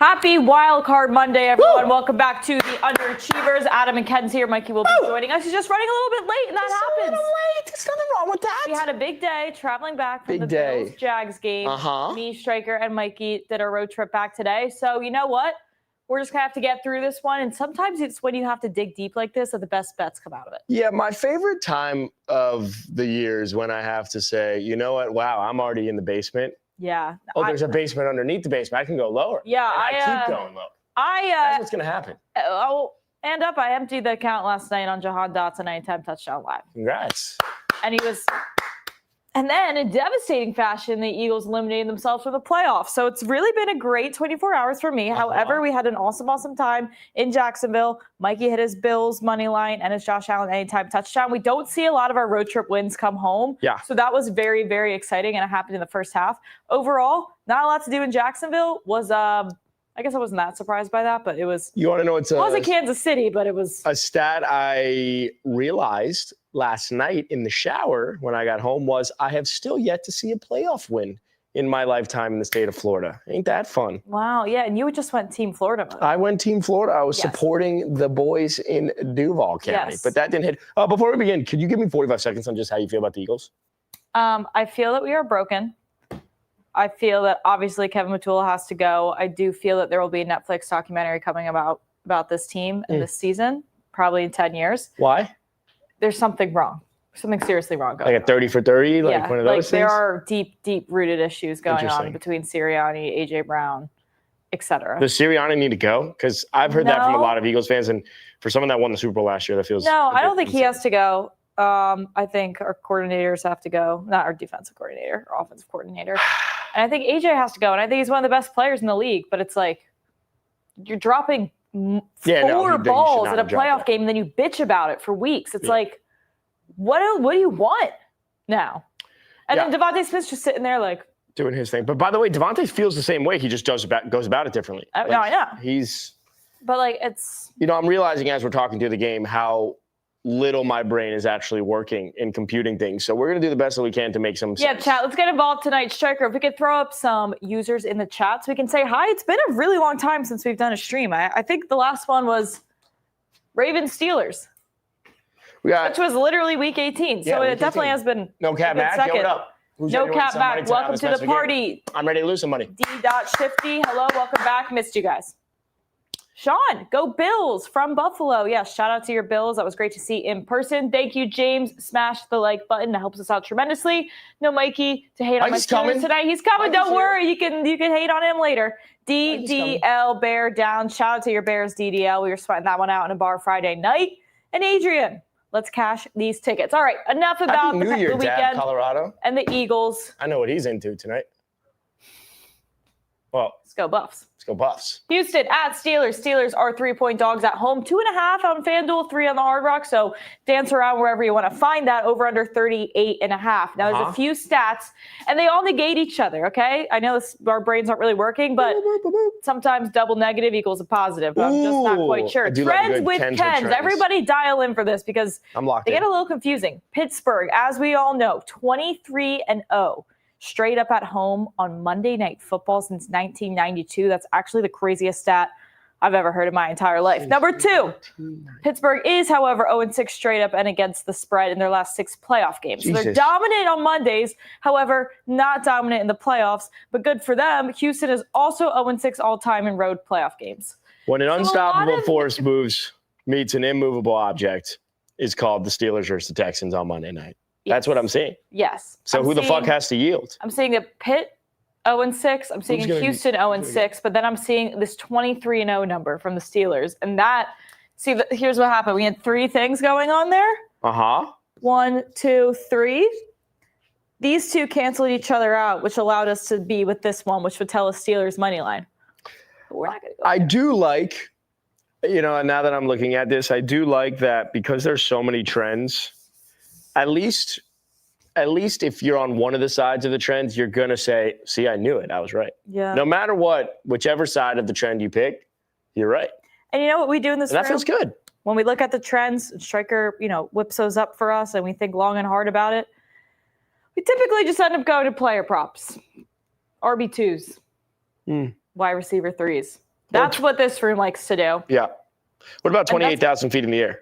Happy Wild Card Monday, everyone. Woo! Welcome back to the Underachievers. Adam and Ken's here. Mikey will be joining us. He's just running a little bit late, and that happens. A little late. There's nothing wrong with that. We had a big day traveling back from the Bills-Jags game. Me, Striker, and Mikey did our road trip back today. So you know what? We're just going to have to get through this one. And sometimes it's when you have to dig deep like this that the best bets come out of it. Yeah, my favorite time of the year is when I have to say, you know what? Wow, I'm already in the basement. Yeah. Oh, there's a basement underneath the basement. I can go lower. Yeah, I keep going lower. That's what's going to happen. I emptied the account last night on Jahan Dotson anytime touchdown live. Congrats. And then in devastating fashion, the Eagles eliminated themselves from the playoffs. So it's really been a great 24 hours for me. However, we had an awesome time in Jacksonville. Mikey hit his Bills money line and his Josh Allen anytime touchdown. We don't see a lot of our road trip wins come home. Yeah. So that was very, very exciting, and it happened in the first half. Overall, not a lot to do in Jacksonville. I guess I wasn't that surprised by that, but it was. You want to know what's it wasn't Kansas City, but it was a stat I realized last night in the shower when I got home was I have still yet to see a playoff win in my lifetime in the state of Florida. Ain't that fun? Wow. Yeah. And you just went Team Florida mode. I went Team Florida. I was supporting the boys in Duval County, but that didn't hit. Before we begin, could you give me 45 seconds on just how you feel about the Eagles? I feel that we are broken. I feel that obviously Kevin Matula has to go. I do feel that there will be a Netflix documentary coming about this team and this season, probably in 10 years. Why? There's something wrong. Something seriously wrong going on. Like a 30 for 30? Like one of those things? There are deep-rooted issues going on between Sirianni, A.J. Brown, et cetera. Does Sirianni need to go? Because I've heard that from a lot of Eagles fans. And for someone that won the Super Bowl last year, that feels No, I don't think he has to go. I think our coordinators have to go. Not our defensive coordinator, our offensive coordinator. And I think AJ has to go. And I think he's one of the best players in the league. But it's like you're dropping four balls at a playoff game, and then you bitch about it for weeks. It's like, what do you want now? And then Devontae Smith's just sitting there like doing his thing. But by the way, Devontae feels the same way. He just goes about it differently. No, I know. But it's. I'm realizing as we're talking through the game how little my brain is actually working in computing things. So we're going to do the best that we can to make some sense. Yeah, chat. Let's get involved tonight. Striker, if we could throw up some users in the chat so we can say hi. It's been a really long time since we've done a stream. I think the last one was Ravens-Steelers, which was literally week 18. So it definitely has been No Cap Mac, what up? No Cap Mac, welcome to the party. I'm ready to lose some money. D.Shifty, hello, welcome back. Missed you guys. Sean, go Bills from Buffalo. Yes, shout out to your Bills. That was great to see in person. Thank you, James. Smash the like button. That helps us out tremendously. No Mikey to hate on my Steelers tonight. He's coming. Don't worry. You can hate on him later. DDL Bear down. Shout out to your Bears, DDL. We were sweating that one out in a bar Friday night. And Adrian, let's cash these tickets. All right, enough about the weekend Dad, Colorado. And the Eagles. I know what he's into tonight. Well, let's go Buffs. Let's go Buffs. Houston at Steelers. Steelers are 3-point dogs at home. 2.5 on FanDuel, 3 on the Hard Rock. So dance around wherever you want to find that. Over under 38.5. Now there's a few stats, and they all negate each other. Okay, I know our brains aren't really working, but sometimes double negative equals a positive. But I'm just not quite sure. Trends with tens. Everybody dial in for this because they get a little confusing. Pittsburgh, as we all know, 23-0. Straight up at home on Monday Night Football since 1992. That's actually the craziest stat I've ever heard in my entire life. Number 2, Pittsburgh is, however, 0-6 straight up and against the spread in their last 6 playoff games. So they're dominant on Mondays, however, not dominant in the playoffs. But good for them. Houston is also 0-6 all-time in road playoff games. When an unstoppable force meets an immovable object, is called the Steelers versus the Texans on Monday night. Yes. That's what I'm seeing. Yes. So who the fuck has to yield? I'm seeing a Pitt 0-6. I'm seeing Houston 0-6, but then I'm seeing this 23-0 number from the Steelers. And here's what happened. We had 3 things going on there. 1, 2, 3. These 2 canceled each other out, which allowed us to be with this one, which would tell us Steelers money line. But we're not going to go there. I do like, and now that I'm looking at this, I do like that because there's so many trends. At least if you're on one of the sides of the trends, you're going to say, see, I knew it. I was right. Yeah. No matter what, whichever side of the trend you pick, you're right. And you know what we do in this room? That feels good. When we look at the trends, Striker, whips those up for us and we think long and hard about it. We typically just end up going to player props, RB2s, wide receiver 3s, That's what this room likes to do. Yeah. What about 28,000 feet in the air?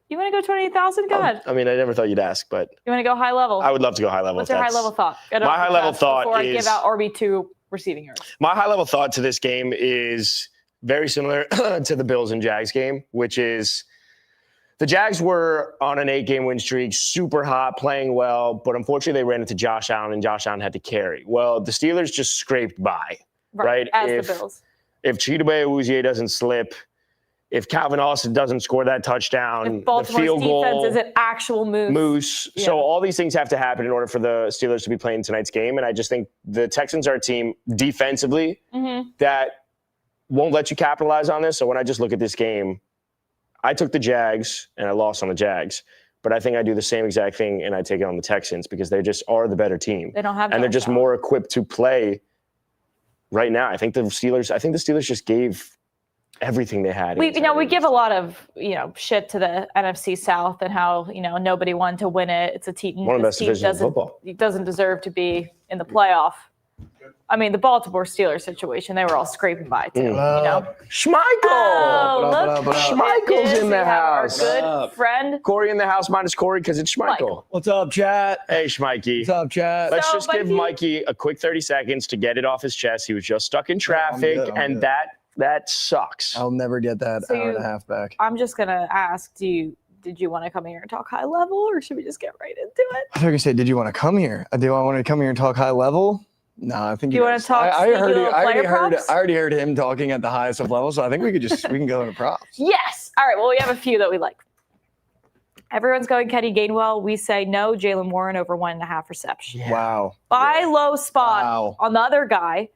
You want to go 28,000? Go ahead. I mean, I never thought you'd ask, but You want to go high level? I would love to go high level. What's your high level thought? My high level thought before is, I give out RB2 receiving yards. My high level thought to this game is very similar to the Bills and Jags game, which is the Jags were on an 8-game win streak, super hot, playing well, but unfortunately they ran into Josh Allen and Josh Allen had to carry. Well, the Steelers just scraped by, right? As the Bills. If Chidobe Awuzie doesn't slip, if Calvin Austin doesn't score that touchdown, if Baltimore's the field goal defense is an actual moose. Yeah. So all these things have to happen in order for the Steelers to be playing tonight's game. And I just think the Texans are a team defensively that won't let you capitalize on this. So when I just look at this game, I took the Jags and I lost on the Jags. But I think I do the same exact thing and I take it on the Texans because they just are the better team. They don't have and they're just more equipped to play right now. I think the Steelers just gave everything they had. We give a lot of, shit to the NFC South and how, nobody wanted to win it. It's a team. One of the best divisions in football. It doesn't deserve to be in the playoff. I mean, the Baltimore Steelers situation, they were all scraping by too, Schmeichel! Oh, look. Schmeichel's in the house. Our good friend. Corey in the house minus Corey because it's Schmeichel. What's up, chat? Hey, Schmeikey. What's up, chat? Let's just give Mikey a quick 30 seconds to get it off his chest. He was just stuck in traffic, and that sucks. I'll never get that hour and a half back. I'm just going to ask, did you want to come here and talk high level, or should we just get right into it? I thought you were going to say, did you want to come here? Do I want to come here and talk high level? No, I think you want to talk. I already heard him talking at the highest of levels, so I think we can go into props. Yes. All right. Well, we have a few that we like. Everyone's going Kenny Gainwell. We say no. Jaylen Warren over 1.5 receptions. Yeah. Wow. Buy low spot on the other guy.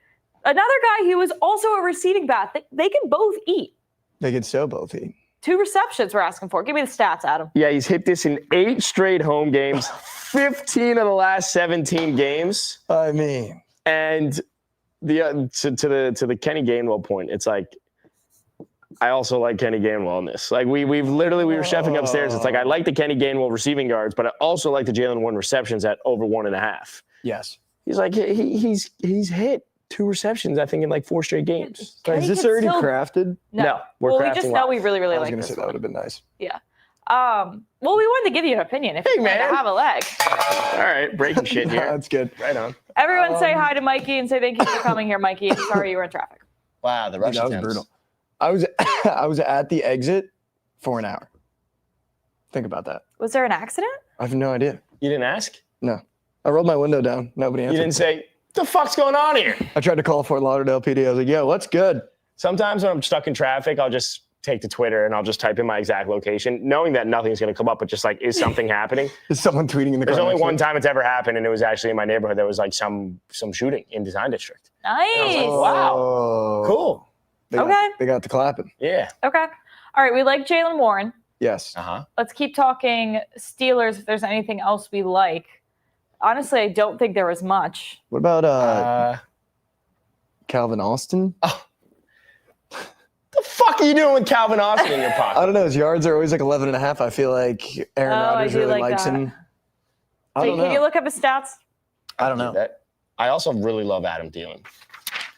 Another guy who was also a receiving back. They can both eat. They can still both eat. 2 receptions we're asking for. Give me the stats, Adam. Yeah, he's hit this in 8 straight home games, 15 of the last 17 games. I mean, and to the Kenny Gainwell point, it's like I also like Kenny Gainwell in this. Like we were chefing upstairs. It's like I like the Kenny Gainwell receiving yards, but I also like the Jaylen Warren receptions at over 1.5. Yes, he's like he's hit 2 receptions, I think, in like 4 straight games. Is this already crafted? No. We're crafting. We just know we really, really like this. I was going to say that would have been nice. Yeah. Well, we wanted to give you an opinion if you wanted to have a leg. All right, breaking shit here. That's good. Right on. Everyone say hi to Mikey and say thank you for coming here, Mikey. I'm sorry you were in traffic. Wow, the rush that was brutal. I was at the exit for an hour. Think about that. Was there an accident? I have no idea. You didn't ask? No. I rolled my window down. Nobody answered. You didn't say, the fuck's going on here? I tried to call Fort Lauderdale PD. I was like, yo, what's good? Sometimes when I'm stuck in traffic, I'll just take to Twitter and I'll just type in my exact location, knowing that nothing's going to come up, but just like, is something happening? Is someone tweeting in the There's only one time it's ever happened, and it was actually in my neighborhood. There was like some shooting in Design District. Nice. Like, wow. Cool. They got the clapping. Yeah. Okay. All right. We like Jaylen Warren. Yes. Let's keep talking Steelers if there's anything else we like. Honestly, I don't think there was much. What about Calvin Austin? Oh. The fuck are you doing with Calvin Austin in your pocket? I don't know. His yards are always like 11.5. I feel like Aaron Rodgers really likes him. Can you look up his stats? I don't know. I also really love Adam Thielen.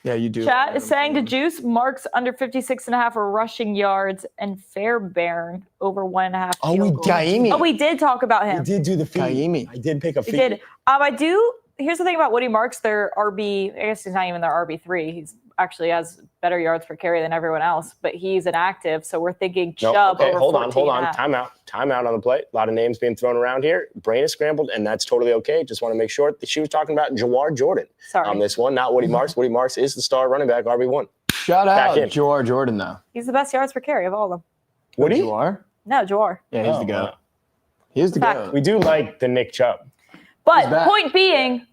Yeah, you do. Chat is saying to Juice, Marks under 56.5 for rushing yards and Fairbairn over 1.5. Oh, we did talk about him. We did do the feed. Kaimi. I did pick a feed. We did. Here's the thing about Woody Marks, their RB, I guess he's not even their RB3. He's actually has better yards per carry than everyone else, but he's inactive. So we're thinking Chubb over 14. Hold on. Time out on the plate. A lot of names being thrown around here. Brain is scrambled, and that's totally okay. Just want to make sure that she was talking about Jawar Jordan on this one, not Woody Marks. Woody Marks is the star running back, RB1. Shout out Jawar Jordan, though. He's the best yards per carry of all of them. Woody? Jawar? No, Jawar. Yeah, he's the GOAT. He's the GOAT. We do like the Nick Chubb. But point being,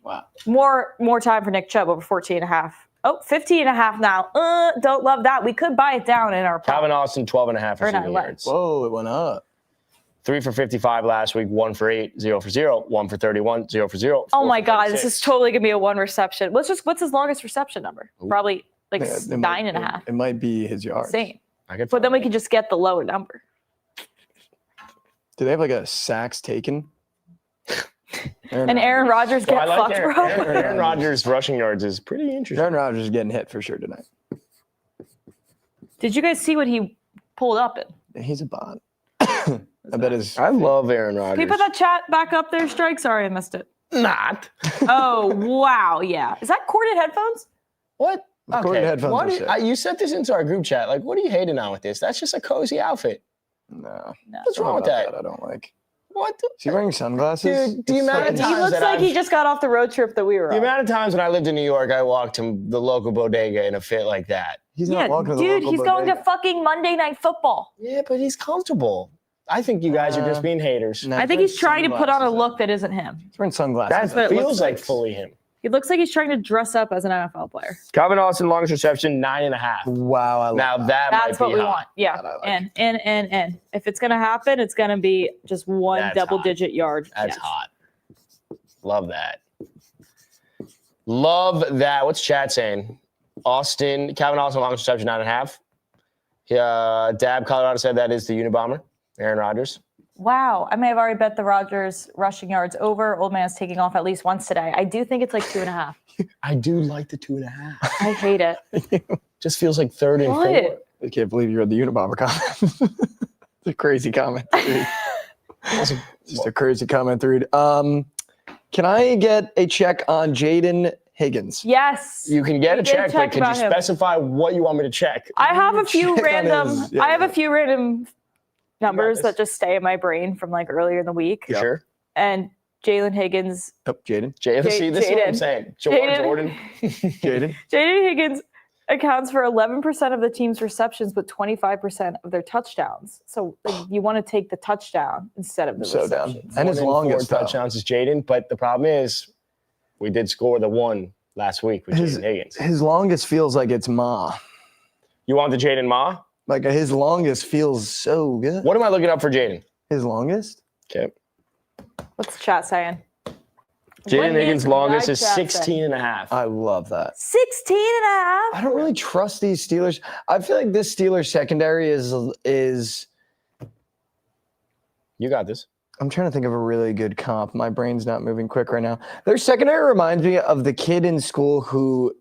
more time for Nick Chubb over 14.5. Oh, 15.5 now. Don't love that. We could buy it down in our Calvin Austin, 12.5 receiving yards. Whoa, it went up. 3 for 55 last week, 1 for 8, 0 for 0, 1 for 31, 0 for 0. Oh my God, this is totally gonna be a 1 reception. What's his longest reception number? Probably like 9.5. It might be his yards. Same. But then we can just get the lower number. Do they have like a sacks taken? Aaron Rodgers get fucked, bro. Aaron Rodgers' rushing yards is pretty interesting. Aaron Rodgers is getting hit for sure tonight. Did you guys see what he pulled up in? He's a bot. I bet his. I love Aaron Rodgers. Can you put that chat back up there, Strike? Sorry, I missed it. Not. Oh, wow. Yeah. Is that corded headphones? What? Corded headphones What are is, sick. you sent this into our group chat. Like, what are you hating on with this? That's just a cozy outfit. No. What's wrong with that? I don't like. What? Is he wearing sunglasses? Dude, the amount of He times looks that like I've- he just got off the road trip that we were The on. amount of times when I lived in New York, I walked to the local bodega in a fit like that. He's Yeah, not walking to the dude, local he's going to bodega. fucking Monday Night Football. Yeah, but he's comfortable. I think you guys are just being haters. No, I think wearing he's trying to put on a sunglasses, look that isn't him. He's wearing sunglasses. That what it looks feels like like. fully him. He looks like he's trying to dress up as an NFL player. Calvin Austin, longest reception, 9.5. Wow, I love Now that That's might what be we hot. want. Yeah. That I like. And. If it's going to happen, it's going to be just one That's double-digit yard. That's catch. hot. Love that. Love that. What's chat saying? Calvin Austin, longest reception, 9.5. Dab Colorado said that is the Unabomber, Aaron Rodgers. Wow. I may have already bet the Rodgers rushing yards over. Old man's taking off at least once today. I do think it's like 2.5. I do like the 2.5. I hate it. Just feels like third and What? four. I can't believe you read the Unabomber comment. It's a crazy comment. Dude. Just a crazy comment, dude. Can I get a check on Jaden Higgins? Yes. You can get We a did check, but could you about him. specify what you want me to check? I have a few Check on random. his- yeah, I have yeah. a few random numbers this. that just stay in my brain from like earlier in the week. You sure? And Jalen Higgins, Oh, Jaden. See, this is what I'm Jaden. saying. Jaden. Jordan. Jaden. Jaden Higgins accounts for 11% of the team's receptions, but 25% of their touchdowns. So like, you want to take the touchdown instead of the So down. receptions. And his One in four longest though. touchdowns is Jaden, but the problem is we did score the one last week with His- Jaden Higgins. His longest feels like it's Ma. You want the Jaden Ma? Like his longest feels so good. What am I looking up for Jaden? His longest? Okay. What's the chat saying? What Jaden Higgins' is longest that is chat saying? 16 and a half. I love that. 16 and a half. I don't really trust these Steelers. I feel like this Steelers secondary is. You got this. I'm trying to think of a really good comp. My brain's not moving quick right now. Their secondary reminds me of the kid in school who,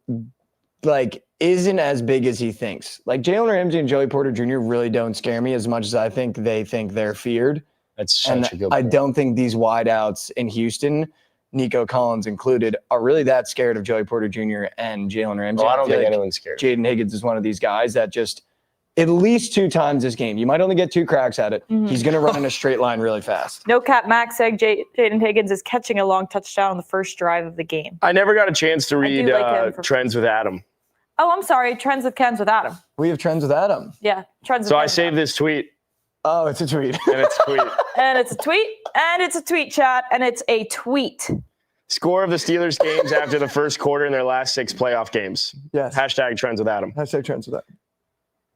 like, isn't as big as he thinks. Like Jalen Ramsey and Joey Porter Jr. really don't scare me as much as I think they think they're feared. That's such And a good I point. don't think these wideouts in Houston, Nico Collins included, are really that scared of Joey Porter Jr. and Jalen Ramsey. Oh, I don't feel think like anyone's scared. Jaden Higgins is one of these guys that just at least 2 times this game. You might only get 2 cracks at it. Mhm. He's going to run in a straight line really fast. No cap Max said Jaden Higgins is catching a long touchdown on the first drive of the game. I never got a chance to do read like him for- Trends with Adam. Oh, I'm sorry. Trends with Ken's with Adam. We have trends with Adam. Yeah. Trends with So I Ken's saved this tweet, Oh, it's a tweet. and it's a tweet. And it's a tweet, and it's a tweet chat, and it's a tweet. Score of the Steelers games after the first quarter in their last 6 playoff games. Yes. Hashtag Trends with Adam. Hashtag trends with Adam.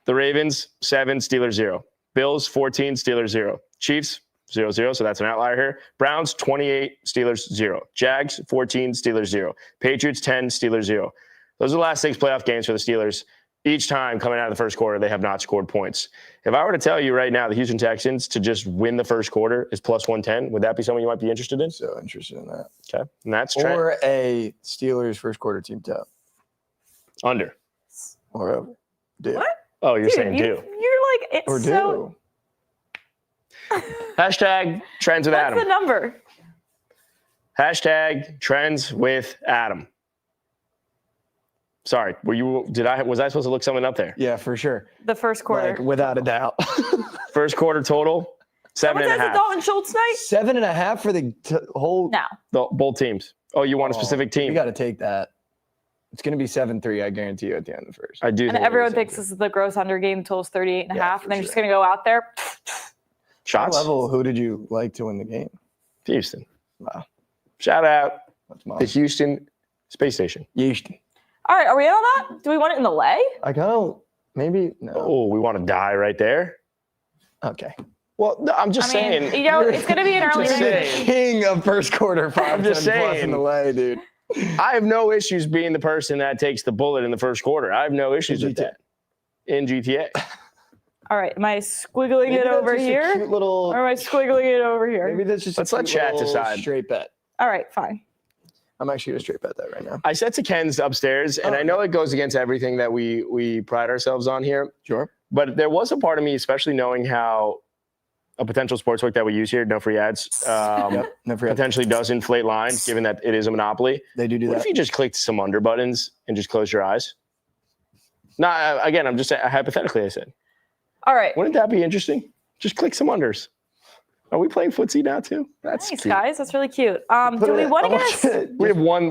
The Ravens, 7, Steelers 0. Bills, 14, Steelers 0. Chiefs, 0-0, so that's an outlier here. Browns, 28, Steelers 0. Jags, 14, Steelers 0. Patriots, 10, Steelers 0. Those are the last 6 playoff games for the Steelers. Each time coming out of the first quarter, they have not scored points. If I were to tell you right now the Houston Texans to just win the first quarter is plus 110, would that be something you might be interested in? So interested in that. Okay. And that's Trent. Or a Steelers first quarter team top. Under. Or over. Do. What? Oh, you're Dude, saying do. you're like, it's Or do. so. Hashtag Trends with What's Adam. the number? Hashtag Trends with Adam. Sorry, was I supposed to look something up there? Yeah, for sure. The first quarter. Like, without a doubt. First quarter total, Someone says 7.5. it's Dalton Schultz night? 7.5 for the whole. No. Both teams. Oh, you want a specific You team? got to take that. It's going to be 7-3, I guarantee you, at the end of the first. I do. And think everyone it thinks is. this is the gross under game, totals 38 and a Yeah, half, for and they're sure. just going to go out there. High Shots. level, who did you like to win the game? Houston. Wow. Shout out That's my the Houston Space Station. Yeast. All right, are we in on that? Do we want it in the lay? I kind of, maybe, no. Oh, we want to die right there. Okay. Well, no, I'm just I mean, saying. you know, it's going to be an early just night. saying. King of first quarter, 5 just 10 plus saying. in the way, dude. I have no issues being the person that takes the bullet in the first quarter. I have no issues with GTA. that. In GTA. All right, am I squiggling Maybe it that's over just a here? cute little, Or am I squiggling it over maybe here? that's just Let's a let cute chat little decide. straight bet. All right, fine. I'm actually going to straight bet that right now. I said to Ken's upstairs, and Oh. I know it goes against everything that we pride ourselves on here, Sure. But there was a part of me, especially knowing how a potential sportsbook that we use here, no free ads, No free ads. potentially does inflate lines, given that it is a monopoly. They do What that. if you just clicked some under buttons and just closed your eyes? No, again, I'm just hypothetically, I said. All right. Wouldn't that be interesting? Just click some unders. Are we playing footsie now too? That's Nice, cute. guys. That's really cute. Do we want to get We have one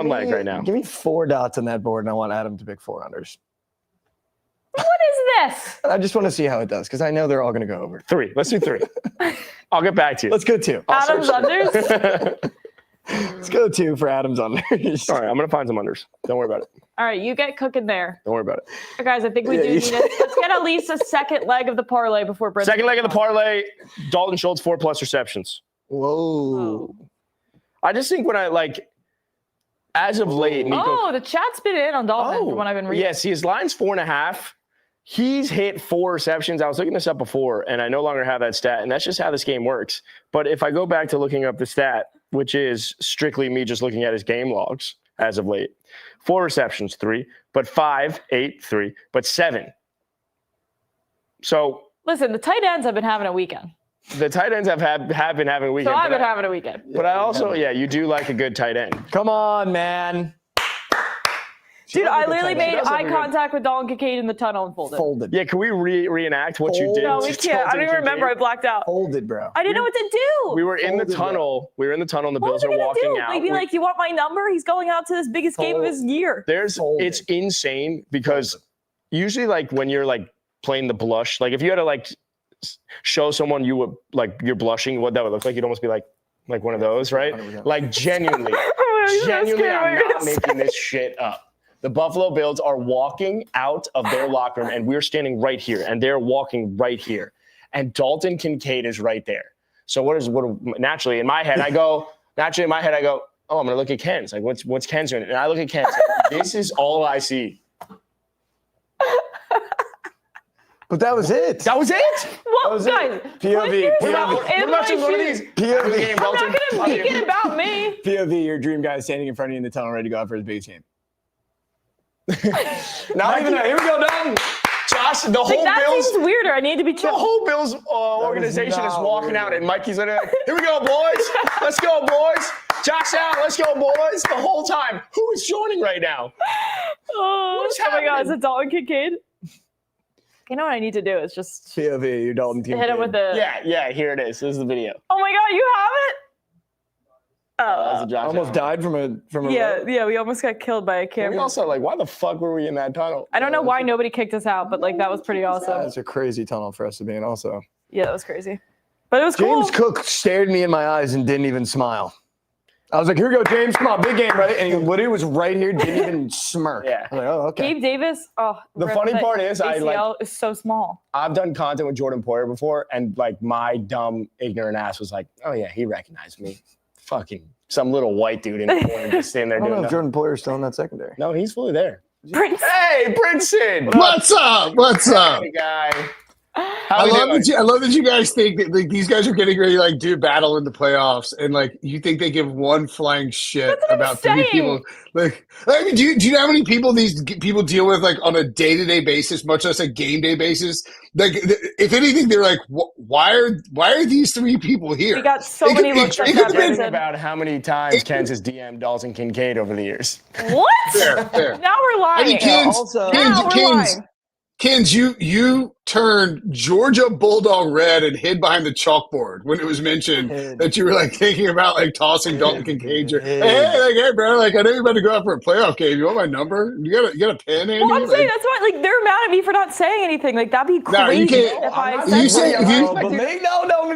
leg right now. Give me 4 dots on that board, and I want Adam to pick 4 unders. What is this? I just want to see how it does because I know they're all going to go over. 3. Let's do 3. I'll get back to you. Let's go 2. Adam's unders? Let's go 2 for Adam's unders. All right, I'm going to find some unders. Don't worry about it. All right, you get cooking there. Don't worry about it. Guys, I think we do need it. Let's get at least a second leg of the parlay before Brendan. Second leg of the parlay, Dalton Schultz, 4+ receptions. Whoa. I just think when as of late, Nico. Oh, the chat's been in on Dalton from what I've been reading. Yeah, see, his line's 4.5. He's hit 4 receptions. I was looking this up before, and I no longer have that stat, and that's just how this game works. But if I go back to looking up the stat, which is strictly me just looking at his game logs as of late, 4 receptions, 3, but 5, 8, 3, but 7. So Listen, the tight ends have been having a weekend. the tight ends have been having a weekend. So I've been having a weekend. But I also, you do like a good tight end. Come on, man. Dude, I literally made does have eye a good- contact with Dalton Kincaid in the tunnel and folded. Folded. Yeah, can we reenact what you did? No, we to can't. I Dalton don't even remember. I Kincaid? blacked out. Folded, bro. I didn't know what to do. We were in the Folded, tunnel. We were in the tunnel, and the What Bills was I are gonna walking do? out. Like, be like, you want my number? He's going out to this biggest game of his year. Folded. It's insane because usually, when you're playing the blush, if you had to show someone you would you're blushing, what that would look like, you'd almost be like one of those, right? 100%. Genuinely, I'm so genuinely, scared I'm what you're not gonna say. making this shit up. The Buffalo Bills are walking out of their locker room, and we're standing right here, and they're walking right here, and Dalton Kincaid is right there. So naturally in my head I go, oh, I'm gonna look at Ken's. What's Ken's doing? And I look at Ken's. This is all I see. But that was it. That was it. Well, was it. guys, POV. put yourself POV. in What about my just one of shoes. these? POV. After the game, I'm not Dalton. going to make it about me. POV, your dream guy standing in front of you in the tunnel ready to go out for his biggest game. Not even here we go, Dalton. Josh, the whole That Bills. seems weirder. I need to be The chill. whole Bills organization is not walking weird. out, and Mikey's like, "Here we go, boys! Let's go, boys! Josh out! Let's go, boys!" The whole time, who is joining right now? What's Oh my God, is happening? it Dalton Kincaid? You know what I need to do is just hit POV, your Dalton team. him with the. Yeah. Here it is. This is the video. Oh my God, you have it? That's a Josh Almost Allen. died from a Yeah, we almost got killed by a We camera. also why the fuck were we in that tunnel? I don't know why nobody kicked us out, but that was pretty awesome. That's a crazy tunnel for us to be in also. Yeah, that was crazy. But it was cool. James Cook stared me in my eyes and didn't even smile. I was like, here we go, James. Come on, big game, right? And he literally was right here, didn't even smirk. Yeah. I'm like, oh, okay. Gabe Davis. Oh, The funny part is ACL is so small. I've done content with Jordan Poyer before, and my dumb, ignorant ass was like, "Oh yeah, he recognized me." Fucking some little white dude in the corner just standing there I don't doing know if nothing. Jordan Poyer's still in that secondary. No, he's fully there. Prince. Hey, Princeton. What's up? What's up? Hey, guy. I love that you guys think that these guys are getting ready to do battle in the playoffs, and you think they give one flying shit That's what I'm about 3 saying. people. Do you know how many people these people deal with on a day-to-day basis, much less a game day basis? If anything, they're like, why are these 3 people here? We got so It many could- looks it at could that. have been Vincent. About how many times Ken's has DM'd Dalton Kincaid over the years. What? Fair. Now we're lying. I mean, Ken's, also- now we're lying. Kins, you turned Georgia Bulldog red and hid behind the chalkboard when it was mentioned that you were thinking about tossing Dalton Kincaid. Hey, bro, I know you're about to go out for a playoff game. You want my number? You got a pen, Andy? Well, I'm saying that's why they're mad at me for not saying anything. That'd be No, you crazy can't- if I I'm not said You say- something. if you- But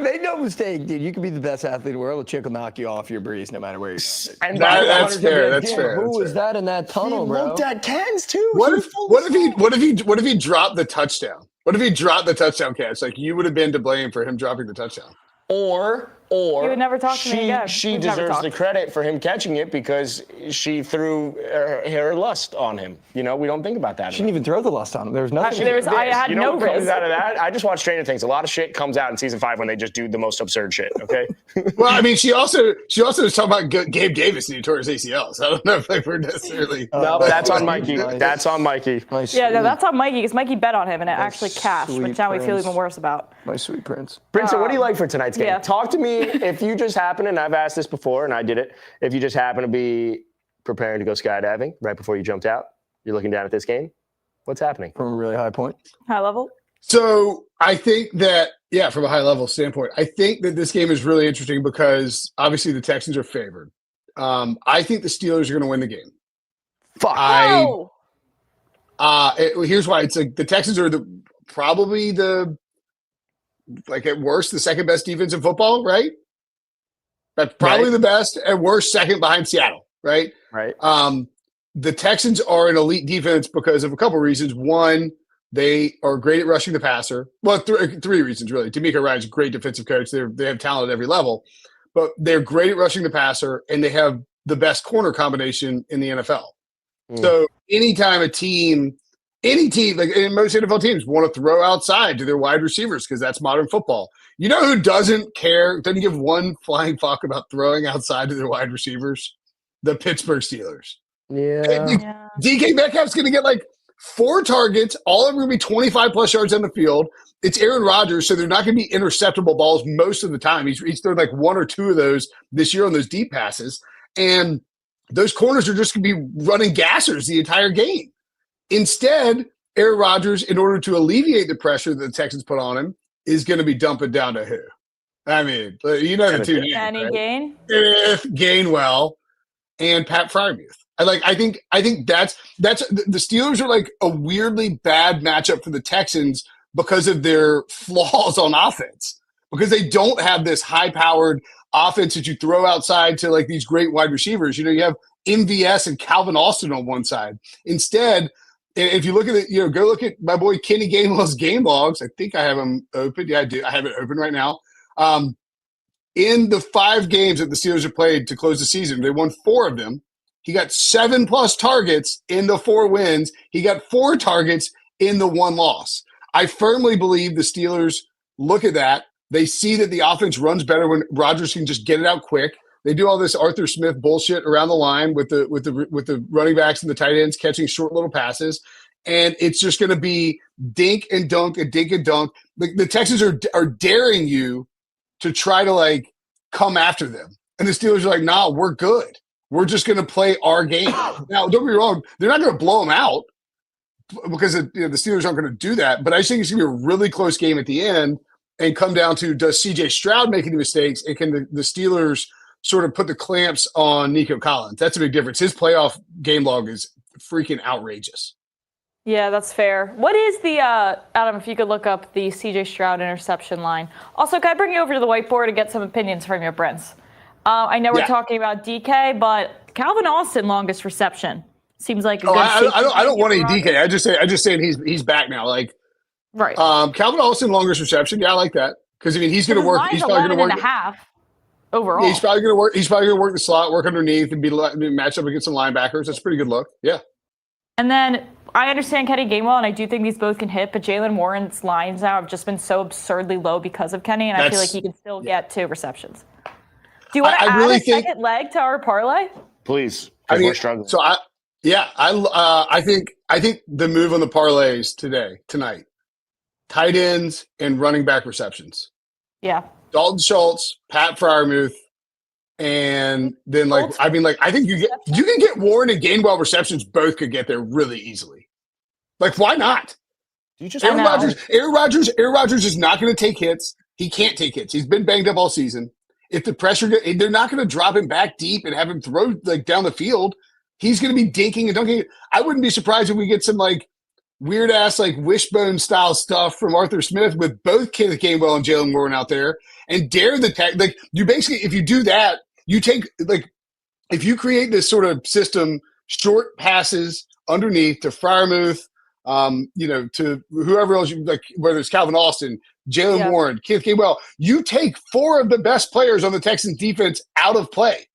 make no mistake, dude. You can be the best athlete in the world. A chick will knock you off your breeze no matter where you're going. And That's fair. That's fair. Who That's was fair. that in that tunnel, he bro? looked at Ken's too. What if he dropped the touchdown? What if he dropped the touchdown catch? You would have been to blame for him dropping the touchdown. Or Or He would never talk to me again. She We've never deserves the talked. credit for him catching it because she threw her lust on him. You know, we don't think about that. She didn't even throw the lust on him. There was nothing. I had you know no what comes risk. out of that? I just watch Stranger Things. A lot of shit comes out in season 5 when they just do the most absurd shit. Okay. Well, I mean, she also was talking about Gabe Davis and he tore his ACL. So I don't know if we're necessarily. No, that's on Mikey. That's on Mikey. That's on Mikey because Mikey bet on him and it actually cashed, sweet which now we feel prince. even worse about. My sweet prince. Brinson, what do you like for tonight's game? yeah. Talk to me if you just happen, and I've asked this before, and I did it. If you just happen to be preparing to go skydiving right before you jumped out, you're looking down at this game. What's happening? From a really high point. High level? So I think that, from a high level standpoint, I think that this game is really interesting because obviously the Texans are favored. I think the Steelers are going to win the game. Fuck. Here's why. It's like the Texans are probably at worst, the second best defense in football, right? That's probably the best. At worst, second behind Seattle, right? Right. The Texans are an elite defense because of a couple of reasons. One, they are great at rushing the passer. Well, three reasons, really. D'Amico Ryan's a great defensive coach. They have talent at every level. But they're great at rushing the passer, and they have the best corner combination in the NFL. So anytime any team, like in most NFL teams, want to throw outside to their wide receivers because that's modern football. You know who doesn't give one flying fuck about throwing outside to their wide receivers? The Pittsburgh Steelers. Yeah. DK Metcalf's going to get like 4 targets. All of them going to be 25-plus yards on the field. It's Aaron Rodgers, so they're not going to be interceptable balls most of the time. He's thrown like 1 or 2 of those this year on those deep passes. And those corners are just going to be running gassers the entire game. Instead, Aaron Rodgers, in order to alleviate the pressure that the Texans put on him, is going to be dumping down to who? I mean, you know the 2 names, Kenny right? Gain? Gainwell and Pat Freiermuth. I think that's the Steelers are like a weirdly bad matchup for the Texans because of their flaws on offense. Because they don't have this high-powered offense that you throw outside to like these great wide receivers. You know, you have MVS and Calvin Austin on one side. Instead, if you look at it, go look at my boy Kenny Gainwell's game logs. I think I have them open. Yeah, I do. I have it open right now. In the 5 games that the Steelers have played to close the season, they won 4 of them. He got 7+ targets in the 4 wins. He got 4 targets in the 1 loss. I firmly believe the Steelers look at that. They see that the offense runs better when Rodgers can just get it out quick. They do all this Arthur Smith bullshit around the line with the running backs and the tight ends catching short little passes, and it's just going to be dink and dunk and dink and dunk. The Texans are daring you to try to like come after them, and the Steelers are like, nah, we're good. We're just going to play our game. Now, don't be wrong; they're not going to blow them out because the Steelers aren't going to do that. But I just think it's going to be a really close game at the end, and come down to does C.J. Stroud make any mistakes, and can the Steelers sort of put the clamps on Nico Collins? That's a big difference. His playoff game log is freaking outrageous. Yeah, that's fair. What is the, Adam, if you could look up the C.J. Stroud interception line. Also, can I bring you over to the whiteboard and get some opinions from your Prince? I know we're talking about DK, but Calvin Austin, longest reception. Seems like a good I don't want any DK. I just saying he's back now. Like, right. Calvin Austin, longest reception. Yeah, I like that. Because, I mean, he's going to work. He's probably going to work. 11.5 overall. Yeah, he's probably going to work. He's probably going to work the slot, work underneath, and be matched up against some linebackers. That's a pretty good look. Yeah. And then I understand Kenny Gainwell, and I do think these both can hit, but Jalen Warren's lines now have just been so absurdly low because of Kenny, and I feel like he can still get 2 receptions. Do you want to add a second leg to our parlay? Please. I mean, we're struggling. So I think the move on the parlays tonight, tight ends and running back receptions. Yeah. Dalton Schultz, Pat Freiermuth, and then I think you can get Warren and Gainwell receptions. Both could get there really easily. Like, why not? Aaron Rodgers is not going to take hits. He can't take hits. He's been banged up all season. If the pressure, they're not going to drop him back deep and have him throw like down the field. He's going to be dinking and dunking. I wouldn't be surprised if we get some like weird ass like wishbone style stuff from Arthur Smith with both Kenneth Gainwell and Jalen Warren out there and dare the tech. Like you basically, if you do that, you take like if you create this sort of system, short passes underneath to Freiermuth, to whoever else you like, whether it's Calvin Austin, Jalen Warren, Kenneth Gainwell, you take 4 of the best players on the Texans defense out of play.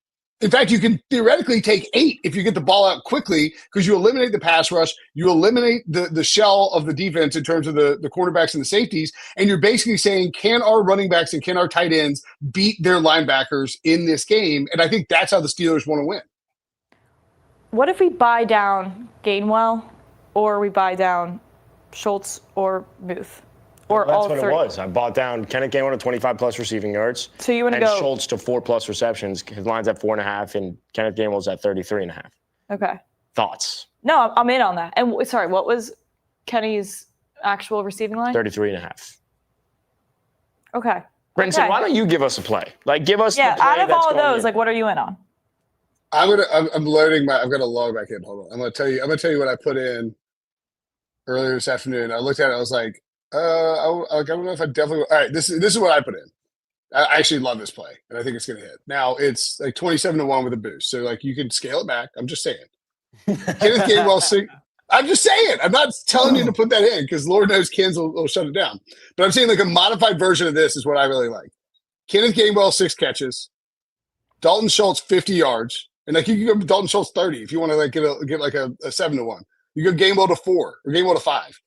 In fact, you can theoretically take 8 if you get the ball out quickly because you eliminate the pass rush, you eliminate the shell of the defense in terms of the quarterbacks and the safeties, and you're basically saying, can our running backs and can our tight ends beat their linebackers in this game? And I think that's how the Steelers want to win. What if we buy down Gainwell or we buy down Schultz or Muth? Or that's all what three? It was. I bought down Kenneth Gainwell to 25-plus receiving yards. So you want to go... Schultz to 4-plus receptions. His line's at 4.5, and Kenneth Gainwell's at 33.5. Okay. Thoughts? No, I'm in on that. And sorry, what was Kenny's actual receiving line? 33.5. Okay. Brinson, why don't you give us a play? Like, give us the play out of that's all of going those, in. like, what are you in on? I'm loading I've got to log back in. Hold on. I'm gonna tell you what I put in earlier this afternoon. I looked at it, I was like, I don't know if I definitely. All right, this is what I put in. I actually love this play, and I think it's going to hit. Now it's like 27-1 with a boost, so like you can scale it back. I'm just saying. Kenneth Gainwell. I'm just saying. I'm not telling you to put that in because Lord knows Ken's will shut it down. But I'm saying like a modified version of this is what I really like. Kenneth Gainwell 6 catches, Dalton Schultz 50 yards, and like you can go Dalton Schultz 30 if you want to like get like a 7-1. You go Gainwell to 4 or Gainwell to 5.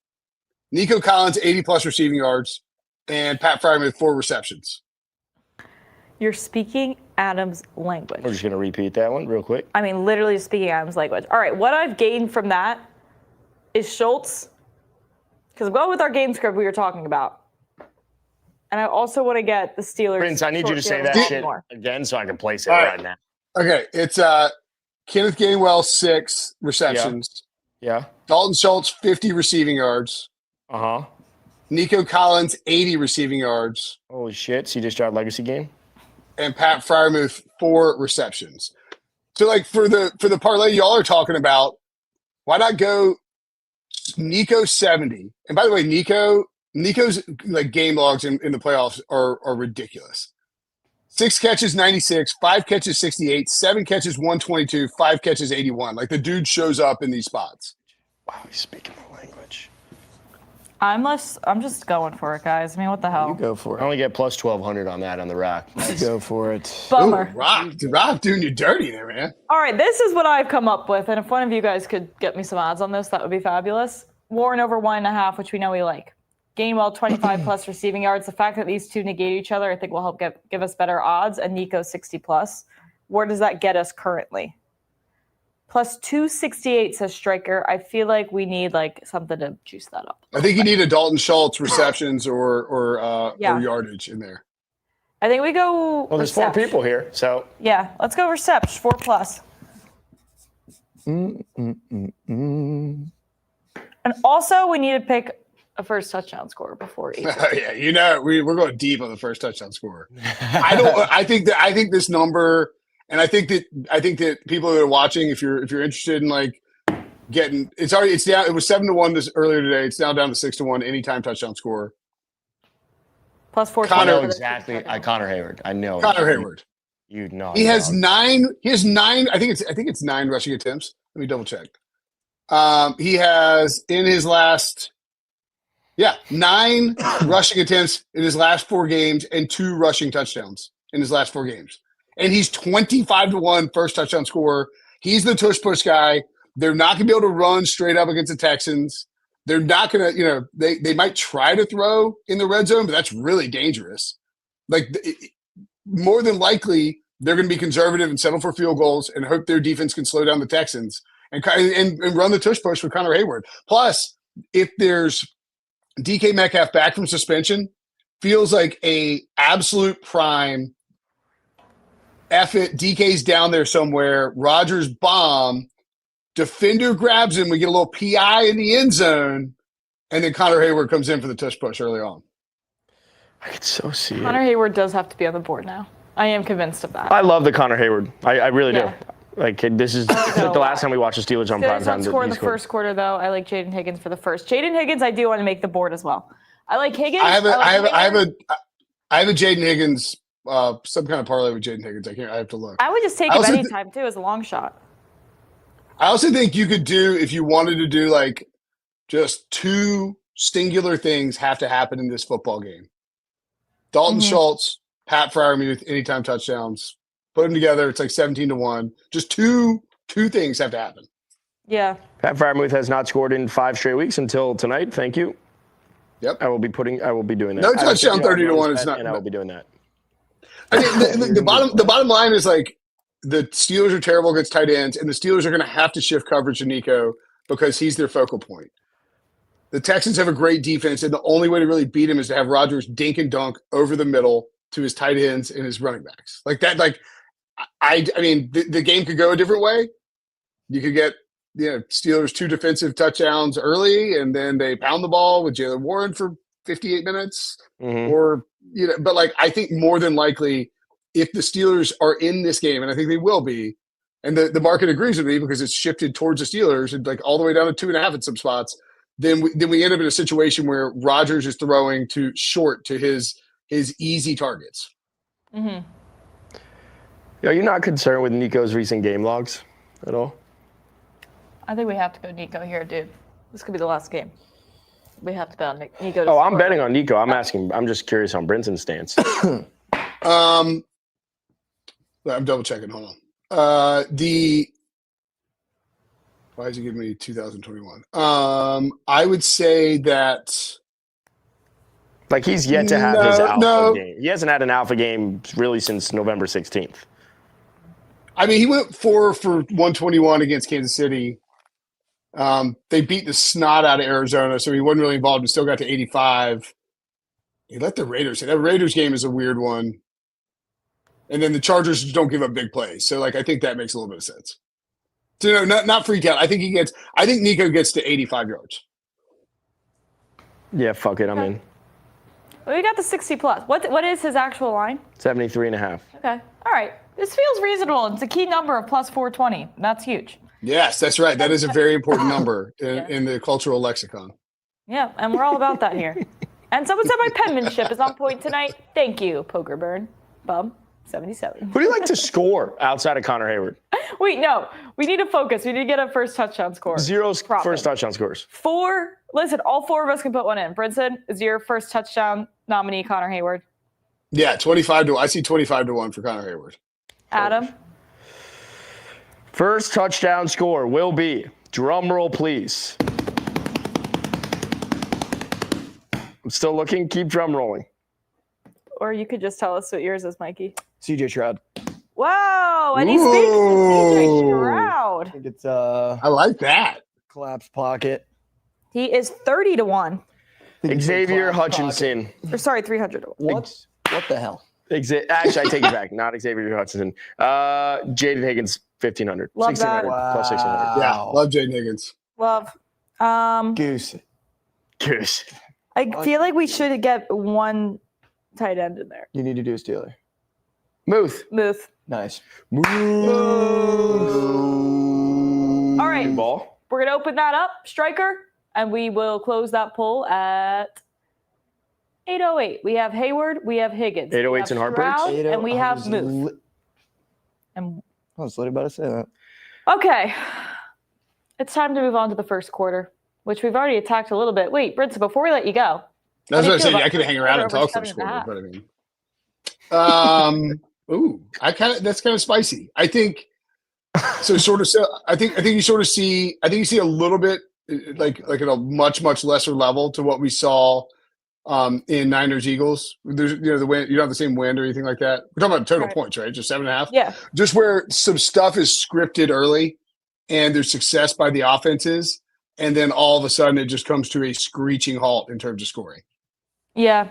Nico Collins, 80-plus receiving yards, and Pat Freiermuth, 4 receptions. You're speaking Adam's language. We're just going to repeat that one real quick. I mean, literally speaking Adam's language. All right, what I've gained from that is Schultz, because go with our game script we were talking about. And I also want to get the Steelers. Prince, I need you to say that shit again so I can place it right now. Okay, it's Kenneth Gainwell, 6 receptions. Yeah. Dalton Schultz, 50 receiving yards. Uh-huh. Nico Collins, 80 receiving yards. Holy shit, CJ Stroud legacy game. And Pat Freiermuth, 4 receptions. So like for the parlay y'all are talking about, why not go Nico 70? And by the way, Nico's like game logs in the playoffs are ridiculous. 6 catches, 96, 5 catches, 68, 7 catches, 122, 5 catches, 81. Like the dude shows up in these spots. Wow, he's speaking my language. I'm just going for it, guys. I mean, what the hell? You go for it. I only get plus 1,200 on that on the rack. Go for it. Bummer. Ooh, Rock doing you dirty there, man. All right, this is what I've come up with, and if one of you guys could get me some odds on this, that would be fabulous. Warren over 1.5, which we know we like. Gainwell 25-plus receiving yards. The fact that these two negate each other, I think, will help give us better odds. And Nico 60-plus. Where does that get us currently? Plus 268 says Striker. I feel like we need like something to juice that up. I think you need a Dalton Schultz receptions or yardage in there. I think we go. Well, there's 4 people here, so yeah, let's go reception 4+. And also, we need to pick a first touchdown scorer before each. Yeah, we're going deep on the first touchdown scorer. I think this number. And I think that people that are watching, if you're interested in like getting, it's down. It was 7-1 earlier today. It's now down to 6-1 anytime touchdown scorer. Plus 4. I know exactly. Connor Hayward. I know. Connor Hayward. You know. He has 9. He has 9. I think it's 9 rushing attempts. Let me double check. He has in his last, 9 rushing attempts in his last 4 games and 2 rushing touchdowns in his last 4 games. And he's 25-1 first touchdown scorer. He's the tush-push guy. They're not going to be able to run straight up against the Texans. They're not going to, they might try to throw in the red zone, but that's really dangerous. Like, more than likely, they're going to be conservative and settle for field goals and hope their defense can slow down the Texans and run the tush-push with Connor Hayward. Plus, if there's DK Metcalf back from suspension, feels like a absolute prime – F it, DK's down there somewhere. Rodgers bomb. Defender grabs him. We get a little PI in the end zone. And then Connor Hayward comes in for the tush push early on. I could so see it. Connor Hayward does have to be on the board now. I am convinced of that. I love the Connor Hayward. I really do. Like, this is like the last time we watched the Steelers on prime time. Score in the first quarter, though. I like Jaden Higgins for the first. Jaden Higgins, I do want to make the board as well. I like Higgins. I have a Jaden Higgins. Some kind of parlay with Jaden Higgins. I have to look. I would just take him anytime too as a long shot. I also think you could do, if you wanted to do like Just two singular things have to happen in this football game. Dalton Schultz, Pat Freiermuth, anytime touchdowns. Put them together. It's like 17-1. Just two things have to happen. Yeah. Pat Freiermuth has not scored in 5 straight weeks until tonight. Thank you. Yep. I will be doing that. No touchdown 30-1 is not. And I will be doing that. I mean, the bottom line is like the Steelers are terrible against tight ends, and the Steelers are going to have to shift coverage to Nico because he's their focal point. The Texans have a great defense, and the only way to really beat him is to have Rodgers dink and dunk over the middle to his tight ends and his running backs. Like that, I mean, the game could go a different way. You could get Steelers 2 defensive touchdowns early, and then they pound the ball with Jaylen Warren for 58 minutes. Or, but like I think more than likely, if the Steelers are in this game, and I think they will be, and the market agrees with me because it's shifted towards the Steelers and like all the way down to 2.5 in some spots, then we end up in a situation where Rodgers is throwing to his easy targets. Are you not concerned with Nico's recent game logs at all? I think we have to go Nico here, dude. This could be the last game. We have to bet on Nico. Oh, I'm betting on Nico. I'm just curious on Brinson's stance. I'm double checking. Hold on. Why is he giving me 2021? I would say that. Like he's yet to have his alpha game. He hasn't had an alpha game really since November 16th. I mean, he went 4 for 121 against Kansas City. They beat the snot out of Arizona, so he wasn't really involved and still got to 85. He let the Raiders. That Raiders game is a weird one. And then the Chargers don't give up big plays. So, like, I think that makes a little bit of sense. So, no, not freak out. I think Nico gets to 85 yards. Yeah, fuck it. I'm in. We got the 60 plus. What is his actual line? 73.5. Okay. All right. This feels reasonable. It's a key number of plus 420. That's huge. Yes, that's right. That is a very important number in the cultural lexicon. Yeah, and we're all about that here. And someone said my penmanship is on point tonight. Thank you, Poker Burn. Bum, 77. Who do you like to score outside of Connor Hayward? Wait, no. We need to focus. We need to get a first touchdown score. 0 first touchdown scores. 4. Listen, all 4 of us can put one in. Brinson, is your first touchdown nominee Connor Hayward? Yeah, I see 25-1 for Connor Hayward. Adam? First touchdown score will be, drum roll please. I'm still looking. Keep drum rolling. Or you could just tell us what yours is, Mikey. CJ Stroud. Wow, and he speaks to CJ Stroud. I think it's I like that. collapsed pocket. He is 30-1. Xavier Hutchinson. Or sorry, 300. What the hell? Actually, I take it back. Not Xavier Hutchinson. Jaden Higgins, 1,500. Love that. 1,600 plus 600. Yeah, love Jaden Higgins. Love. Goose. I feel like we should get one tight end in there. You need to do a Steeler. Muth. Nice. Muth. All right. Ball. We're going to open that up, Striker, and we will close that poll at 8:08. We have Hayward. We have Higgins. 808s and heartbreaks. And we have Muth. And I was literally about to say that. okay. It's time to move on to the first quarter, which we've already attacked a little bit. Wait, Brinson, before we let you go. I was how do going you to say, feel about I could hang around and talk quarter for over a quarter, but I mean, that's kind of spicy. I think so. I think you sort of see. I think you see a little bit like at a much lesser level to what we saw in Niners Eagles. There's the win. You don't have the same win or anything like that. We're talking about total points, right? Just 7.5. Yeah. Just where some stuff is scripted early, and there's success by the offenses, and then all of a sudden it just comes to a screeching halt in terms of scoring. Yeah.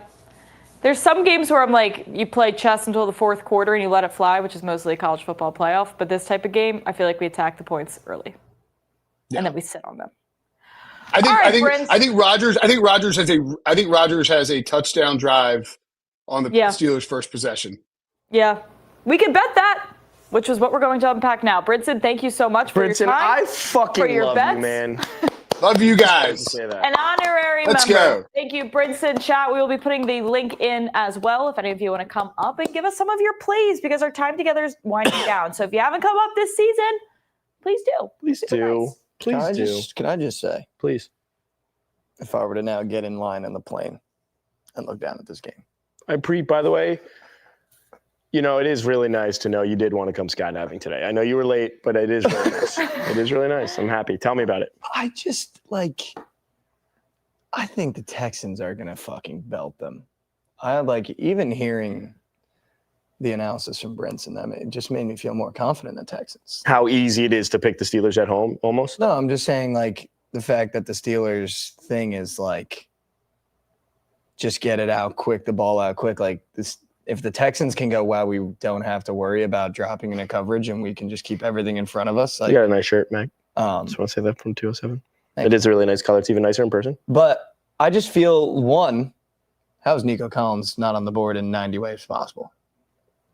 There's some games where I'm like, you play chess until the fourth quarter and you let it fly, which is mostly a college football playoff. But this type of game, I feel like we attack the points early, and then we sit on them. I think Rodgers has a touchdown drive on the Steelers' first possession. Yeah, we could bet that, which is what we're going to unpack now. Brinson, thank you so much for your time. I fucking love bets. you, man. Love you guys. An honorary Let's member. go. Thank you, Brinson. Chat, we will be putting the link in as well if any of you want to come up and give us some of your plays because our time together is winding down. So if you haven't come up this season, please do. Please do. Nice. Please do. Can I just say, Please. if I were to now get in line on the plane and look down at this game. By the way, you know, it is really nice to know you did want to come skydiving today. I know you were late, but it is really nice. It is really nice. I'm happy. Tell me about it. I think the Texans are going to fucking belt them. Even hearing the analysis from Brinson, it just made me feel more confident in the Texans. How easy it is to pick the Steelers at home, almost? No, I'm just saying, the fact that the Steelers thing is, just get it out quick, the ball out quick. If the Texans can go, wow, we don't have to worry about dropping into coverage and we can just keep everything in front of us. You got a nice shirt, Mac. Just want to say that from 207. It is a really nice color. It's even nicer in person. But I just feel, how is Nico Collins not on the board in 90 ways possible?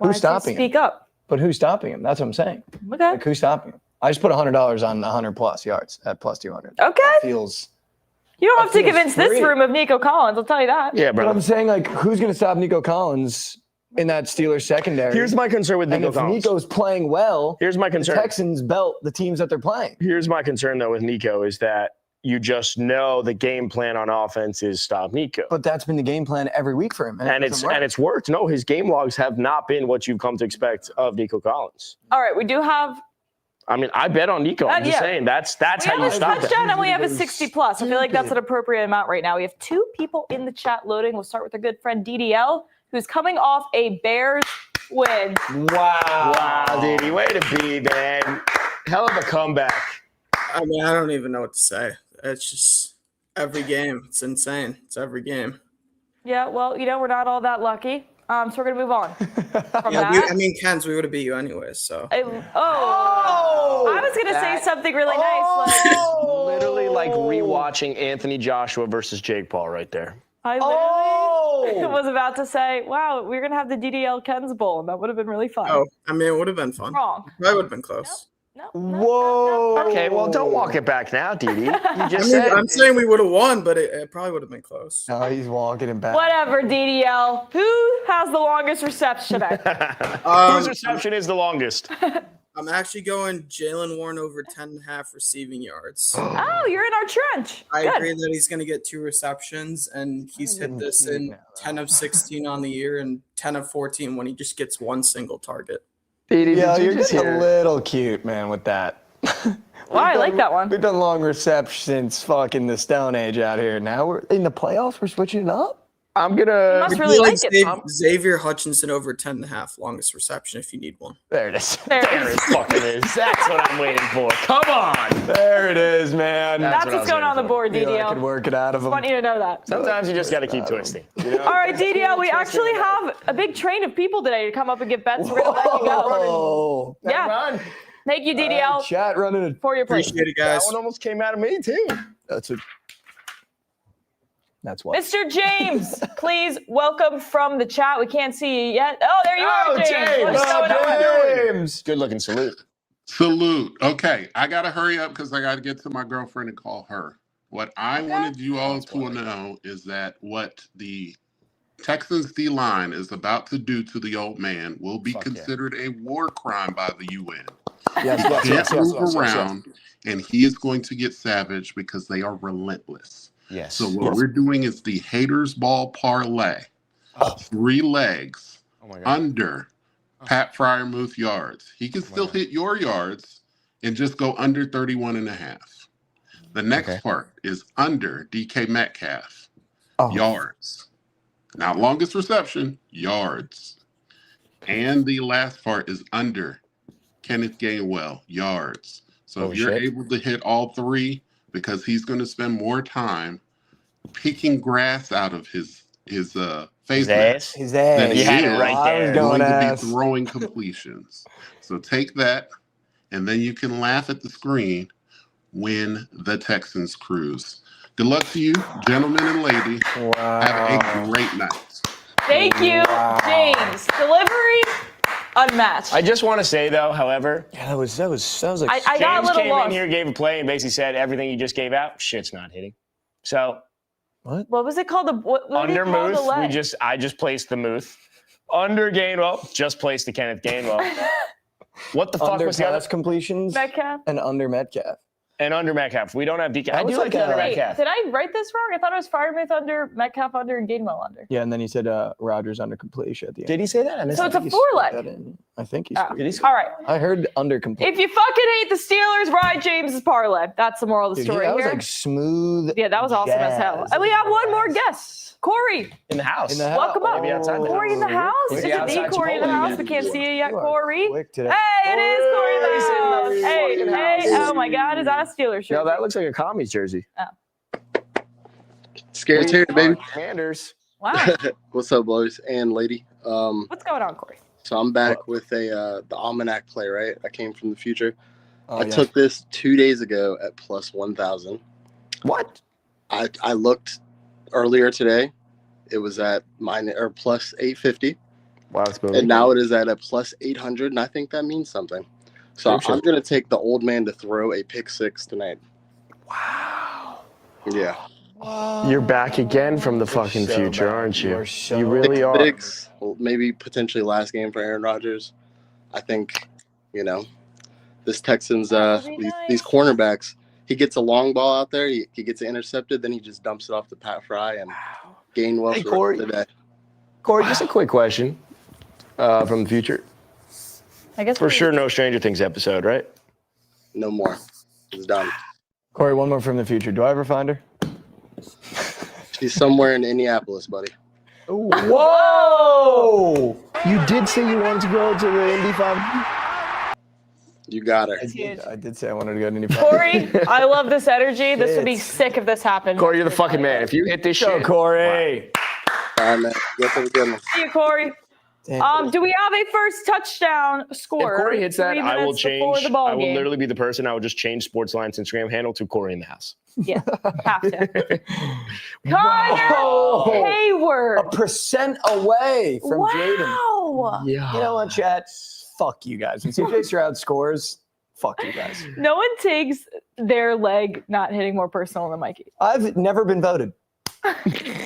Who's stopping him? Speak up. But who's stopping him? That's what I'm saying. Okay. Who's stopping him? I just put $100 on 100+ yards at plus 200. Okay. That feels. You don't have to convince free. this room of Nico Collins. I'll tell you that. Yeah, bro. But I'm saying, who's going to stop Nico Collins in that Steelers secondary? Here's my concern with Nico Collins. If Nico's playing well, here's my concern. The Texans belt the teams that they're playing. Here's my concern, though, with Nico is that you just know the game plan on offense is stop Nico. But that's been the game plan every week for him. And it's worked. No, his game logs have not been what you've come to expect of Nico Collins. All right, we do have. I mean, I bet on Nico. I'm just saying that's how you stop that. Touchdown and we have a 60+. I feel like that's an appropriate amount right now. We have 2 people in the chat loading. We'll start with our good friend DDL, who's coming off a Bears win. Wow, Didi, way to be, man. Hell of a comeback. I mean, I don't even know what to say. It's just every game. It's insane. It's every game. Yeah, well, we're not all that lucky. So we're going to move on from that. Kens, we would have beat you anyways, so. I was going to say something really nice. Literally like rewatching Anthony Joshua versus Jake Paul right there. I literally was about to say, wow, we're going to have the DDL Kens Bowl, and that would have been really fun. Oh, I mean, it would have been fun. Wrong. Probably would have been close. No, Whoa. Okay, well, don't walk it back now, Didi. You just I'm saying we would have won, but it probably would have been close. No, he's walking it back. Whatever, DDL. Who has the longest reception today? Whose reception is the longest? I'm actually going Jalen Warren over 10.5 receiving yards. Oh, you're in our trench. I Good. agree that he's going to get 2 receptions, and he's hit this in 10 of 16 on the year and 10 of 14 when he just gets one single target. Yeah, you're just a little cute, man, with that. I like that one. We've done long receptions since fucking the Stone Age out here. Now we're in the playoffs. We're switching it up. I'm gonna. You must really like it. Xavier Hutchinson over 10.5 longest reception if you need one. There it is. There it fucking is. That's what I'm waiting for. Come on. There it is, man. That's what's going on the board, DDL. I could work it out of I him. want you to know that. Sometimes you just got to keep twisting. All right, DDL, we actually have a big train of people today to come up and get bets. We're going to let you go. Oh, Yeah. Thank you, DDL. Chat running for your place. Appreciate it, guys. That one almost came out of me, too. That's what. Mr. James, please welcome from the chat. We can't see you yet. Oh, there you are, James. What's going on? James. Good looking salute. Salute. Okay, I got to hurry up because I got to get to my girlfriend and call her. What I wanted you all to know is that what the Texans D-line is about to do to the old man will be considered a war crime by the UN. Yes, move around, and he is going to get savage because they are relentless. Yes. So what we're doing is the haters ball parlay. 3 legs under Pat Fryermuth yards. He can still hit your yards and just go under 31.5. The next part is under DK Metcalf yards. Not longest reception, yards. And the last part is under Kenneth Gainwell yards. So if you're able to hit all 3, because he's going to spend more time picking grass out of his face mask than he is right there. going to be throwing completions. So take that, and then you can laugh at the screen when the Texans cruise. Good luck to you, gentlemen and lady. Have a great night. Thank you, James. Delivery unmatched. I just want to say, though, however, that was like I got a little came lost. in here, gave a play, and basically said everything you just gave out, shit's not hitting. So what was it called? Under Muth, I just placed the Muth. Under Gainwell, just placed the Kenneth Gainwell. What the fuck was the other completions? Metcalf And under Metcalf. And under Metcalf. We don't have DK. I was do like the under Wait, Metcalf. did I write this wrong? I thought it was Firemouth under, Metcalf under, and Gainwell under. Yeah, and then he said Rodgers under completion at the end. Did he say that? I missed So it. it's a 4-leg. I think he's. Oh. Did he? All right. I heard under complete. If you fucking hate the Steelers, ride James's parlay. That's the moral of the Dude, story that was here. like smooth. Yeah, that was awesome as hell. jazz. And we have one more guest. Corey, In the house. In the house. welcome up. Maybe outside the Corey in the house? Maybe Is it the outside Corey in the Chipotle house? again. We can't see you yet, You are Corey. quick today. Hey, it is Corey in the Corey's in the house. Hey, fucking hey. house. Oh my God, is that a Steelers shirt? No, that looks like a commies jersey. Scary Terry, baby. Commanders. Wow. What's up, boys and lady? What's going on, Corey? So I'm back with the Almanac play, right? I came from the future. Oh, I took this 2 days ago at plus 1,000. What? I looked earlier today. It was at plus 850, Wow, it's and now it is at a plus 800, and I think that means something. So Sure. I'm going to take the old man to throw a pick six tonight. Wow. Yeah. You're back again from the fucking so future, back. aren't you? You are so You really Pick are. six, well, maybe potentially last game for Aaron Rodgers. I think, this Texans, That would be these nice. cornerbacks, he gets a long ball out there, he gets it intercepted, then he just dumps it off to Pat Fry and Gainwell Hey, for Corey. the day. Corey, just a quick question from the future. I guess For sure, no Stranger Things episode, right? No more. It's done. Corey, one more from the future. Do I ever find her? She's somewhere in Indianapolis, buddy. Whoa! You did say you wanted to go to the Indy 500? You got her. I did say I wanted to go to Indy. Corey, I love this energy. This would be Shit. sick if this happened. Corey, you're the fucking man. If you hit this Go, shit. Corey. All right, man. Get to the good one. See you, Corey. Damn. Do we have a first touchdown If score? Corey hits that, 3 I will minutes before change. the ball I will game? literally be the person. I will just change Sportsline's Instagram handle to Corey in the house. Yeah, have to. Connor Hayward. 1% away from Jaden. Wow. Yeah. You know what, chat? Fuck you guys. When CJ Stroud scores, fuck you guys. No one takes their leg not hitting more personal than Mikey. I've never been voted.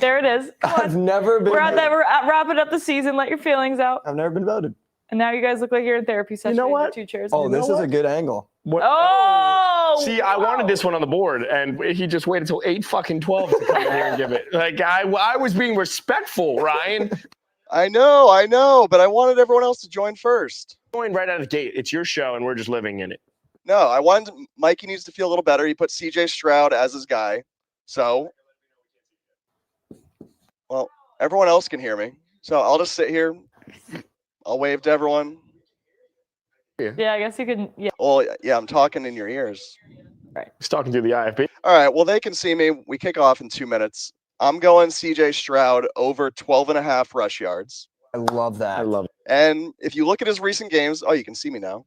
There it is. Come I've on. never been We're at voted. that. We're wrapping up the season. Let your feelings out. I've never been voted. And now you guys look like you're in therapy session. know in your what? 2 chairs. Oh, You know this is what? a good angle. What? Oh. See, I wanted this one on the board, and he just waited till 8:12 to come in here and give it. Like I was being respectful, Ryan. I know, but I wanted everyone else to join first. Going right out of the gate. It's your show, and we're just living in it. No, I wanted Mikey needs to feel a little better. He put CJ Stroud as his guy. So, well, everyone else can hear me. So I'll just sit here. I'll wave to everyone. Yeah, I guess you can. Yeah. Well, yeah, I'm talking in your ears. He's talking to the IFB. All right, well, they can see me. We kick off in 2 minutes. I'm going CJ Stroud over 12.5 rush yards. I love that. I love it. And if you look at his recent games, you can see me now.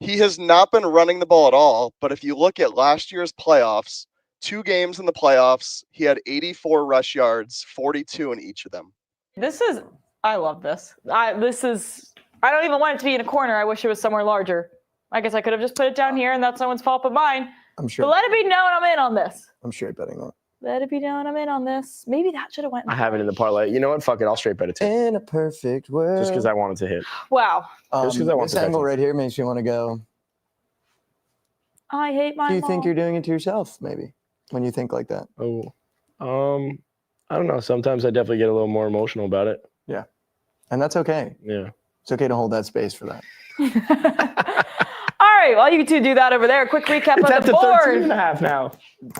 He has not been running the ball at all. But if you look at last year's playoffs, 2 games in the playoffs, he had 84 rush yards, 42 in each of them. I love this. I don't even want it to be in a corner. I wish it was somewhere larger. I guess I could have just put it down here, and that's no one's fault but mine. I'm sure. But let it be known I'm in on this. I'm sure betting that. Let it be known I'm in on this. Maybe that should have went. I have it in the parlay. You know what? Fuck it. I'll straight bet it too. In a perfect world. Just because I wanted to hit. Wow. just 'cause I want this the angle Texans. right here makes you want to go. I hate my Do you think mom. you're doing it to yourself? Maybe when you think like that. Oh, I don't know. Sometimes I definitely get a little more emotional about it. And that's okay. Yeah. It's okay to hold that space for that. All right. While you two do that over there, quick recap It's of at the the 13 board. and a half now.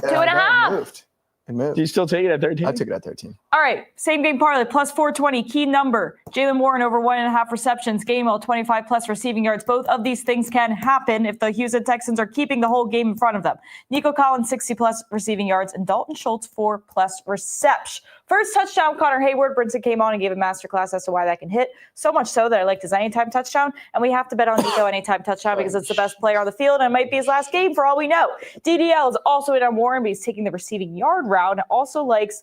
2.5. It moved. It moved. Do you still take it at 13? I took it at 13. All right. Same game parlay plus 420. Key number. Jalen Warren over 1.5 receptions. Gainwell 25 plus receiving yards. Both of these things can happen if the Houston Texans are keeping the whole game in front of them. Nico Collins 60 plus receiving yards and Dalton Schultz 4 plus reception. First touchdown, Connor Hayward. Brinson came on and gave a masterclass as to why that can hit. So much so that I liked his anytime touchdown. And we have to bet on Nico anytime touchdown because it's the best player on the field and it might be his last game for all we know. DDL is also in on Warren, but he's taking the receiving yard route and also likes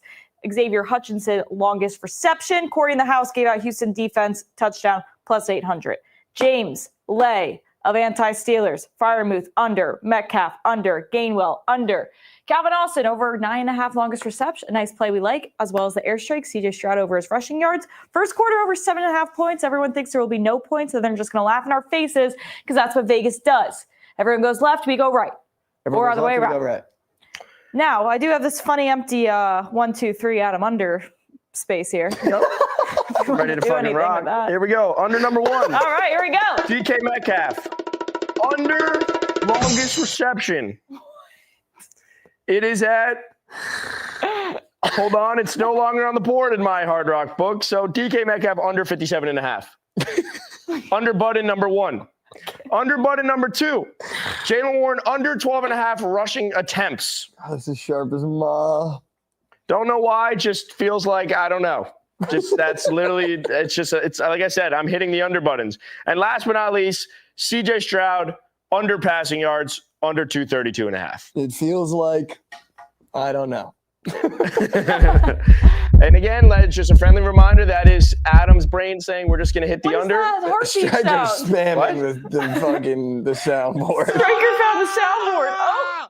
Xavier Hutchinson longest reception. Corey in the house gave out Houston defense touchdown plus 800. James Lay of anti-Steelers. Firemouth under. Metcalf under. Gainwell under. Calvin Austin over 9.5 longest reception. A nice play we like, as well as the airstrike. CJ Stroud over his rushing yards. First quarter over 7.5 points. Everyone thinks there will be no points, so they're just going to laugh in our faces because that's what Vegas does. Everyone goes left, we go right. Everyone Or goes other way left, we around. go right. Now, I do have this funny empty 1, 2, 3 Adam under space here. Ready to fucking rock. Here we go. Under number 1. All right, here we go. DK Metcalf. Under longest reception. It is at. Hold on, it's no longer on the board in my Hard Rock book. So DK Metcalf under 57.5. Under button number 1. Under button number 2. Jaylen Warren under 12.5 rushing attempts. Oh, this is sharp as ma. Don't know why. Just feels like I don't know. Just that's literally. It's like I said. I'm hitting the under buttons. And last but not least, CJ Stroud under passing yards under 232.5. It feels like I don't know. And again, it's just a friendly reminder. That is Adam's brain saying we're just going to hit the What is under. that heartbeat Striker sound? spamming the soundboard. Striker found the soundboard. Oh,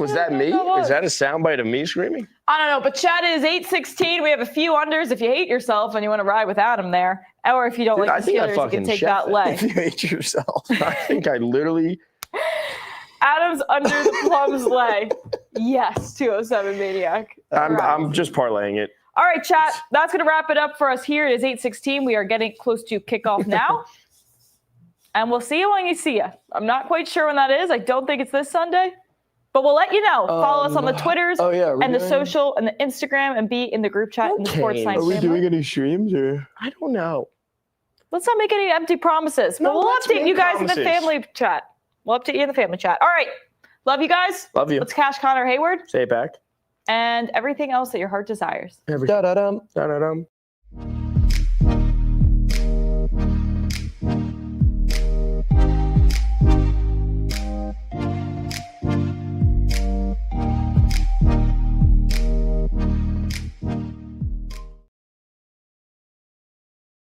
Was that me? Is that a soundbite of me screaming? I don't know, but chat is 8-16. We have a few unders if you hate yourself and you want to ride with Adam there. Or if you don't Dude, I like the think I Steelers, you fucking can take chef that it. leg. If you hate yourself. I think I literally. Adam's under the plums lay. Yes, 207 Maniac. I'm just parlaying it. All right, chat. That's going to wrap it up for us here. It is 8:16. We are getting close to kickoff now. And we'll see you when you see you. I'm not quite sure when that is. I don't think it's this Sunday. But we'll let you know. Follow us on the Twitters and the social and the Instagram and be in the group chat in the Sports Night family. any streams or? I don't know. Let's not make any empty promises. But we'll let's update make you guys in the promises. family chat. We'll update you in the family chat. All right. Love you guys. Love you. Let's cash Connor Hayward Say it back. and everything else that your heart desires. Da-da-dum. Da-da-dum.